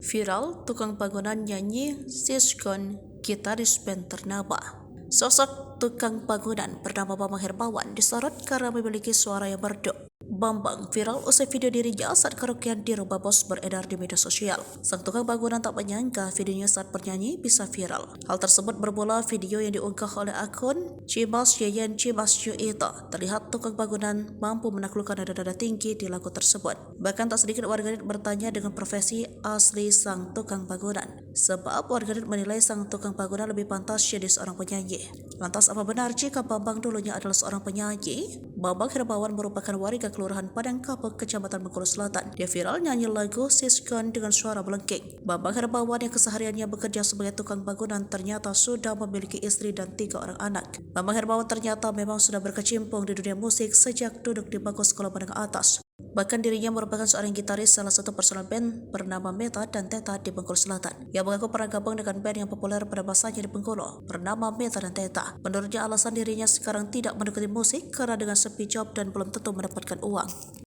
Viral tukang bangunan nyanyi Siskon gitaris band ternama. Sosok tukang bangunan bernama Bambang Hermawan disorot karena memiliki suara yang merdu. Bambang viral usai video dirinya saat karaokean di rumah bos beredar di media sosial. Sang tukang bangunan tak menyangka videonya saat bernyanyi bisa viral. Hal tersebut bermula video yang diunggah oleh akun Cimas Yeyen Cimas Yu itu. Terlihat tukang bangunan mampu menaklukkan nada-nada tinggi di lagu tersebut. Bahkan tak sedikit warganet bertanya dengan profesi asli sang tukang bangunan. Sebab warganet menilai sang tukang bangunan lebih pantas jadi seorang penyanyi. Lantas apa benar jika Bambang dulunya adalah seorang penyanyi? Bambang Hermawan merupakan warga Kelurahan Padang Kapuk, Kecamatan Bengkulu Selatan. Dia viral nyanyi lagu Siskon dengan suara melengking. Bambang Hermawan yang kesehariannya bekerja sebagai tukang bangunan ternyata sudah memiliki istri dan 3 orang anak. Bambang Hermawan ternyata memang sudah berkecimpung di dunia musik sejak duduk di bangku sekolah menengah atas. Bahkan dirinya merupakan seorang gitaris salah satu personal band bernama Meta dan Teta di Bengkulu Selatan. Ia mengaku pernah gabung dengan band yang populer pada masanya di Bengkulu bernama Meta dan Teta. Menurutnya alasan dirinya sekarang tidak mendekati musik karena dengan sepi job dan belum tentu mendapatkan uang.